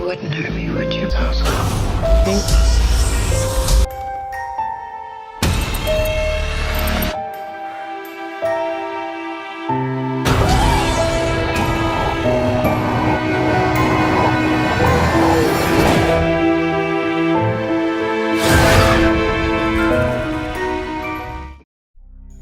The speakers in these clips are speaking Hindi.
wouldn't hurt me, would you, Pascal?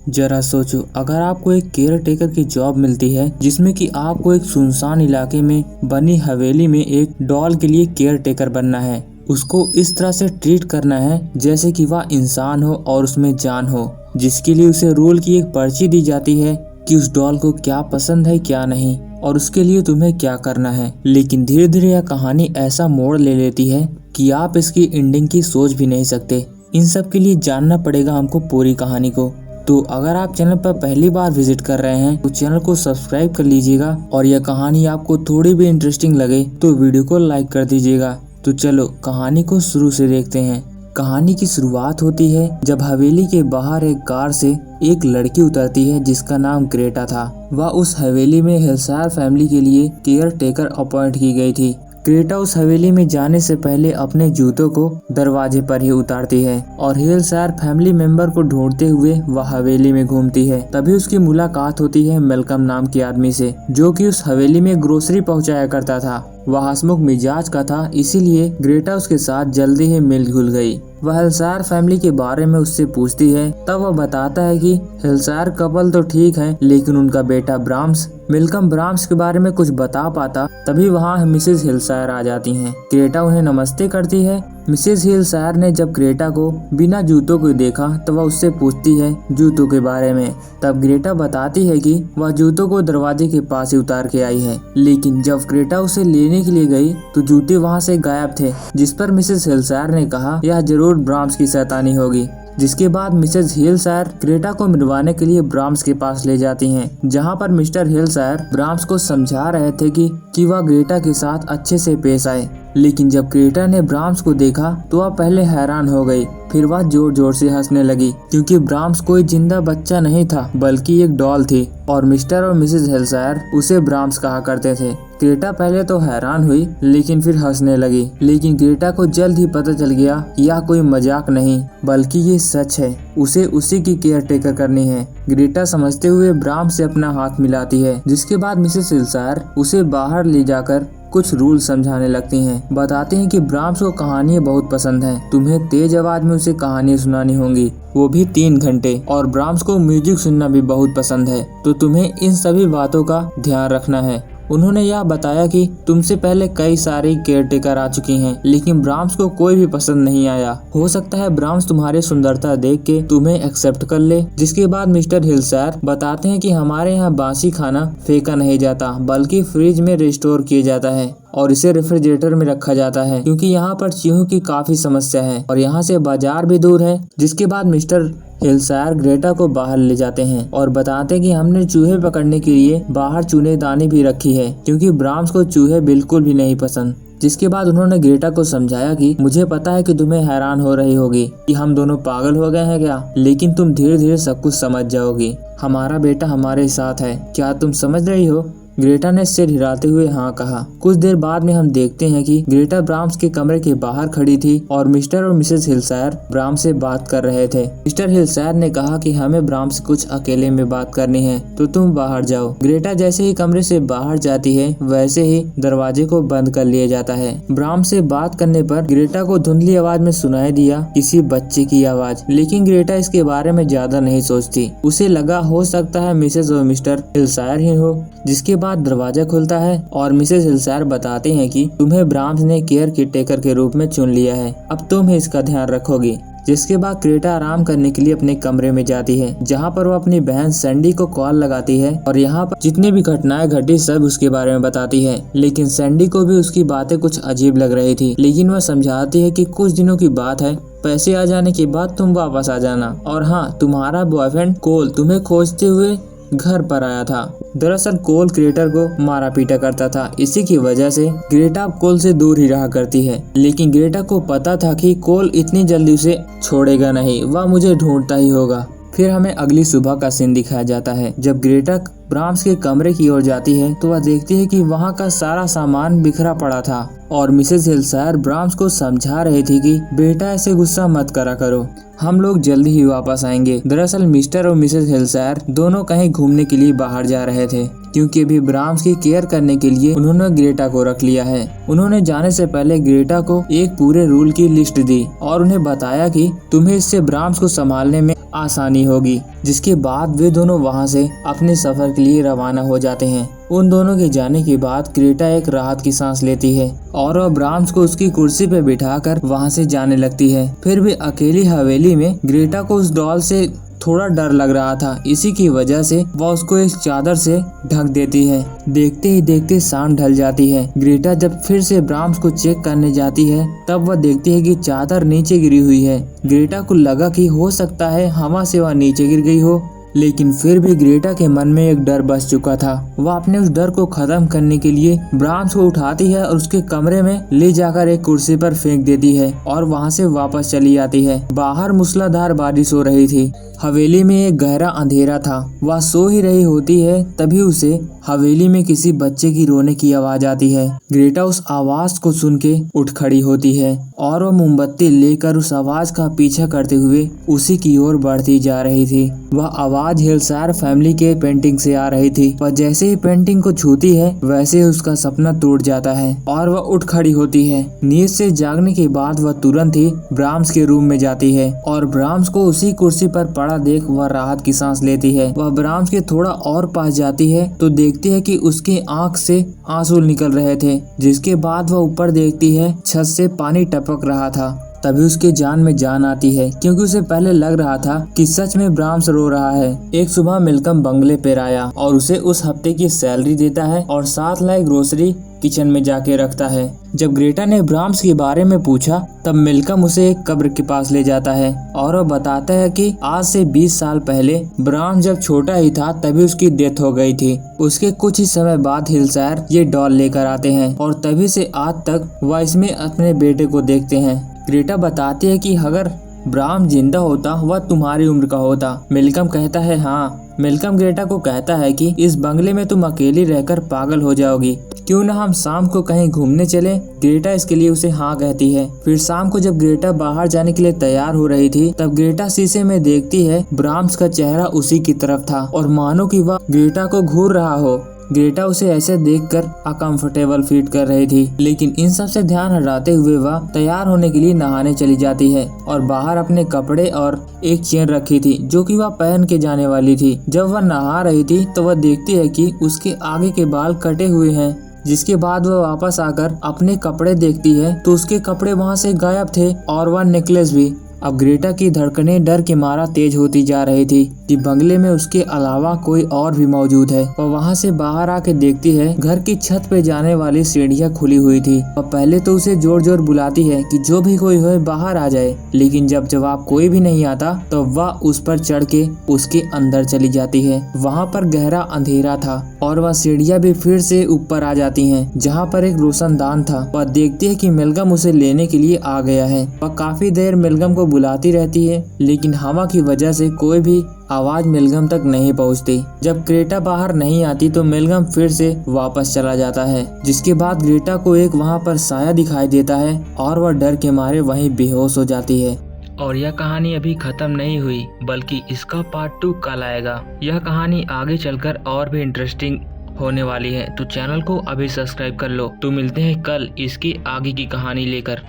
जरा सोचो, अगर आपको एक केयर टेकर की जॉब मिलती है जिसमें कि आपको एक सुनसान इलाके में बनी हवेली में एक डॉल के लिए केयर टेकर बनना है। उसको इस तरह से ट्रीट करना है जैसे कि वह इंसान हो और उसमें जान हो, जिसके लिए उसे रोल की एक पर्ची दी जाती है कि उस डॉल को क्या पसंद है क्या नहीं और उसके लिए तुम्हें क्या करना है। लेकिन धीरे धीरे यह कहानी ऐसा मोड़ ले लेती है कि आप इसकी एंडिंग की सोच भी नहीं सकते। इन सब के लिए जानना पड़ेगा हमको पूरी कहानी को। तो अगर आप चैनल पर पहली बार विजिट कर रहे हैं तो चैनल को सब्सक्राइब कर लीजिएगा और यह कहानी आपको थोड़ी भी इंटरेस्टिंग लगे तो वीडियो को लाइक कर दीजिएगा। तो चलो कहानी को शुरू से देखते हैं। कहानी की शुरुआत होती है जब हवेली के बाहर एक कार से एक लड़की उतरती है जिसका नाम ग्रेटा था। वह उस हवेली में हिलसायर फैमिली के लिए केयर टेकर अपॉइंट की गई थी। ग्रेटा उस हवेली में जाने से पहले अपने जूतों को दरवाजे पर ही उतारती है और हिलसायर फैमिली मेंबर को ढूंढते हुए वह हवेली में घूमती है। तभी उसकी मुलाकात होती है मेलकम नाम के आदमी से, जो कि उस हवेली में ग्रोसरी पहुंचाया करता था। वह हंसमुख मिजाज का था, इसीलिए ग्रेटा उसके साथ जल्दी ही मिल घुल गई। वह हिलसायर फैमिली के बारे में उससे पूछती है, तब वह बताता है कि हिलसायर कपल तो ठीक है लेकिन उनका बेटा ब्राम्स। मेलकम ब्राम्स के बारे में कुछ बता पाता तभी वहाँ मिसेस हिलसायर आ जाती हैं। ग्रेटा उन्हें नमस्ते करती है। मिसेस हिलसायर ने जब ग्रेटा को बिना जूतों को देखा तो वह उससे पूछती है जूतों के बारे में। तब ग्रेटा बताती है कि वह जूतों को दरवाजे के पास ही उतार के आई है, लेकिन जब ग्रेटा उसे लेने के लिए गई तो जूते वहाँ से गायब थे, जिस पर मिसेस हिलसायर ने कहा यह जरूर ब्राम्स की शैतानी होगी। जिसके बाद मिसेस हिलसायर ग्रेटा को मिलवाने के लिए ब्राम्स के पास ले जाती हैं, जहां पर मिस्टर हिलसायर ब्राम्स को समझा रहे थे कि वह ग्रेटा के साथ अच्छे से पेश आए। लेकिन जब ग्रेटा ने ब्राम्स को देखा तो वह पहले हैरान हो गई, फिर वह जोर जोर से हंसने लगी क्योंकि ब्राम्स कोई जिंदा बच्चा नहीं था बल्कि एक डॉल थी और मिस्टर और मिसेस हिलसायर उसे ब्राम्स कहा करते थे। ग्रेटा पहले तो हैरान हुई लेकिन फिर हंसने लगी, लेकिन ग्रेटा को जल्द ही पता चल गया यह कोई मजाक नहीं बल्कि ये सच है। उसे उसी की केयर टेकर करनी है। ग्रेटा समझते हुए ब्राम्स से अपना हाथ मिलाती है, जिसके बाद मिसेस हिलसायर उसे बाहर ले जाकर कुछ रूल समझाने लगती हैं। बताते हैं कि ब्राम्स को कहानियाँ बहुत पसंद हैं। तुम्हें तेज आवाज में उसे कहानियाँ सुनानी होंगी, वो भी 3 घंटे, और ब्राम्स को म्यूजिक सुनना भी बहुत पसंद है, तो तुम्हें इन सभी बातों का ध्यान रखना है। उन्होंने यह बताया कि तुमसे पहले कई सारे केयर टेकर आ चुकी हैं, लेकिन ब्राम्स को कोई भी पसंद नहीं आया। हो सकता है ब्राम्स तुम्हारी सुंदरता देख के तुम्हें एक्सेप्ट कर ले। जिसके बाद मिस्टर हिलसायर बताते हैं कि हमारे यहाँ बासी खाना फेंका नहीं जाता बल्कि फ्रिज में रिस्टोर किया जाता है और इसे रेफ्रिजरेटर में रखा जाता है क्योंकि यहाँ पर चूहों की काफी समस्या है और यहाँ से बाजार भी दूर है। जिसके बाद मिस्टर हिलसायर ग्रेटा को बाहर ले जाते हैं और बताते हैं कि हमने चूहे पकड़ने के लिए बाहर चूनेदानी भी रखी है क्योंकि ब्राम्स को चूहे बिल्कुल भी नहीं पसंद। जिसके बाद उन्होंने ग्रेटा को समझाया कि मुझे पता है कि तुम्हें हैरान हो रही होगी कि हम दोनों पागल हो गए हैं क्या, लेकिन तुम धीरे धीरे सब कुछ समझ जाओगी। हमारा बेटा हमारे साथ है, क्या तुम समझ रही हो? ग्रेटा ने सिर हिलाते हुए हाँ कहा। कुछ देर बाद में हम देखते हैं कि ग्रेटा ब्राम्स के कमरे के बाहर खड़ी थी और मिस्टर और मिसेस हिलसायर ब्राम्स से बात कर रहे थे। मिस्टर हिलसायर ने कहा कि हमें ब्राम्स से कुछ अकेले में बात करनी है तो तुम बाहर जाओ। ग्रेटा जैसे ही कमरे से बाहर जाती है वैसे ही दरवाजे को बंद कर लिया जाता है। ब्राम्स से बात करने पर ग्रेटा को धुंधली आवाज में सुनाई दिया किसी बच्चे की आवाज, लेकिन ग्रेटा इसके बारे में ज्यादा नहीं सोचती। उसे लगा हो सकता है मिसेस और मिस्टर हिलसायर ही हो। जिसके बाद दरवाजा खुलता है और मिसेस हिलसायर बताते हैं कि तुम्हें ब्राम्स ने केयर टेकर के रूप में चुन लिया है, अब तुम ही इसका ध्यान रखोगी। जिसके बाद ग्रेटा आराम करने के लिए अपने कमरे में जाती है, जहां पर वो अपनी बहन सैंडी को कॉल लगाती है और यहाँ पर जितनी भी घटनाएं घटी सब उसके बारे में बताती है। लेकिन सैंडी को भी उसकी बातें कुछ अजीब लग रही थी, लेकिन वह समझाती है कि कुछ दिनों की बात है, पैसे आ जाने के बाद तुम वापस आ जाना। और हाँ, तुम्हारा बॉयफ्रेंड कोल तुम्हें खोजते हुए घर पर आया था। दरअसल कोल ग्रेटा को मारा पीटा करता था, इसी की वजह से ग्रेटा कोल से दूर ही रहा करती है। लेकिन ग्रेटा को पता था कि कोल इतनी जल्दी उसे छोड़ेगा नहीं, वह मुझे ढूंढता ही होगा। फिर हमें अगली सुबह का सीन दिखाया जाता है जब ग्रेटा ब्राह्म्स के कमरे की ओर जाती है तो वह देखती है कि वहाँ का सारा सामान बिखरा पड़ा था और मिसेस हिल्सायर ब्राह्म्स को समझा रही थी कि बेटा ऐसे गुस्सा मत करा करो, हम लोग जल्दी ही वापस आएंगे। दरअसल मिस्टर और मिसेस हिल्सायर दोनों कहीं घूमने के लिए बाहर जा रहे थे, क्योंकि अभी ब्राह्म्स की केयर करने के लिए उन्होंने ग्रेटा को रख लिया है। उन्होंने जाने से पहले ग्रेटा को एक पूरे रूल की लिस्ट दी और उन्हें बताया कि तुम्हें इससे ब्राह्म्स को संभालने में आसानी होगी। जिसके बाद वे दोनों वहां से अपने सफर के लिए रवाना हो जाते हैं। उन दोनों के जाने के बाद ग्रेटा एक राहत की सांस लेती है और वह ब्राह्म्स को उसकी कुर्सी पे बिठाकर वहां से जाने लगती है। फिर भी अकेली हवेली में ग्रेटा को उस डॉल से थोड़ा डर लग रहा था। इसी की वजह से वह उसको एक चादर से ढक देती है। देखते ही देखते शाम ढल जाती है। ग्रेटा जब फिर से ब्राह्म्स को चेक करने जाती है तब वह देखती है कि चादर नीचे गिरी हुई है। ग्रेटा को लगा कि हो सकता है हवा से वह नीचे गिर गई हो, लेकिन फिर भी ग्रेटा के मन में एक डर बस चुका था। वह अपने उस डर को खत्म करने के लिए ब्राह्म्स को उठाती है और उसके कमरे में ले जाकर एक कुर्सी पर फेंक देती है और वहां से वापस चली आती है। बाहर मूसलाधार बारिश हो रही थी। हवेली में एक गहरा अंधेरा था। वह सो ही रही होती है तभी उसे हवेली में किसी बच्चे की रोने की आवाज आती है। ग्रेटा उस आवाज को सुन के उठ खड़ी होती है और वह मोमबत्ती लेकर उस आवाज का पीछा करते हुए उसी की ओर बढ़ती जा रही थी। वह आवाज हिल्सायर फैमिली के पेंटिंग से आ रही थी। वह जैसे ही पेंटिंग को छूती है वैसे ही उसका सपना टूट जाता है और वह उठ खड़ी होती है। नींद से जागने के बाद वह तुरंत ही ब्राह्म्स के रूम में जाती है और ब्राह्म्स को उसी कुर्सी पर पड़ा देख वह राहत की सांस लेती है। वह ब्राह्म्स के थोड़ा और पास जाती है तो देखती है कि उसकी आंख से आंसू निकल रहे थे। जिसके बाद वह ऊपर देखती है, छत से पानी टपक रहा था। तभी उसके जान में जान आती है, क्योंकि उसे पहले लग रहा था कि सच में ब्राह्म्स रो रहा है। एक सुबह मिल्कम बंगले पर आया और उसे उस हफ्ते की सैलरी देता है और साथ लाई ग्रोसरी किचन में जाके रखता है। जब ग्रेटा ने ब्राह्म्स के बारे में पूछा तब मिल्कम उसे एक कब्र के पास ले जाता है और वह बताता है कि आज से 20 साल पहले ब्राह्म्स जब छोटा ही था तभी उसकी डेथ हो गई थी। उसके कुछ ही समय बाद हिल्सायर ये डॉल लेकर आते हैं और तभी से आज तक वह इसमें अपने बेटे को देखते हैं। ग्रेटा बताती है कि अगर ब्राह्म्स जिंदा होता वह तुम्हारी उम्र का होता। मिल्कम कहता है हाँ। मिल्कम ग्रेटा को कहता है कि इस बंगले में तुम अकेली रहकर पागल हो जाओगी, क्यों ना हम शाम को कहीं घूमने चले। ग्रेटा इसके लिए उसे हाँ कहती है। फिर शाम को जब ग्रेटा बाहर जाने के लिए तैयार हो रही थी तब ग्रेटा शीशे में देखती है ब्राह्म्स का चेहरा उसी की तरफ था और मानो कि वह ग्रेटा को घूर रहा हो। ग्रेटा उसे ऐसे देखकर अकम्फर्टेबल फील कर रही थी, लेकिन इन सब से ध्यान हटाते हुए वह तैयार होने के लिए नहाने चली जाती है और बाहर अपने कपड़े और एक चेन रखी थी जो कि वह पहन के जाने वाली थी। जब वह नहा रही थी तो वह देखती है कि उसके आगे के बाल कटे हुए हैं। जिसके बाद वह वापस आकर अपने कपड़े देखती है तो उसके कपड़े वहाँ से गायब थे और वह नेकलेस भी। अब ग्रेटा की धड़कनें डर के मारा तेज होती जा रही थी कि बंगले में उसके अलावा कोई और भी मौजूद है। वह वहाँ से बाहर आके देखती है घर की छत पे जाने वाली सीढ़ियाँ खुली हुई थी। वह पहले तो उसे जोर जोर बुलाती है कि जो भी कोई हो बाहर आ जाए, लेकिन जब जवाब कोई भी नहीं आता तो वह उस पर चढ़ के उसके अंदर चली जाती है। वहाँ पर गहरा अंधेरा था और वह सीढ़ियाँ भी फिर से ऊपर आ जाती हैं, जहाँ पर एक रोशनदान था। वह देखती है कि मिल्कम उसे लेने के लिए आ गया है। वह काफी देर मिल्कम को बुलाती रहती है, लेकिन हवा की वजह से कोई भी आवाज मिल्कम तक नहीं पहुंचती। जब ग्रेटा बाहर नहीं आती तो मिल्कम फिर से वापस चला जाता है। जिसके बाद ग्रेटा को एक वहां पर साया दिखाई देता है और वह डर के मारे वहीं बेहोश हो जाती है। और यह कहानी अभी खत्म नहीं हुई, बल्कि इसका पार्ट 2 कल आएगा। यह कहानी आगे चलकर और भी इंटरेस्टिंग होने वाली है, तो चैनल को अभी सब्सक्राइब कर लो। तो मिलते हैं कल इसकी आगे की कहानी लेकर।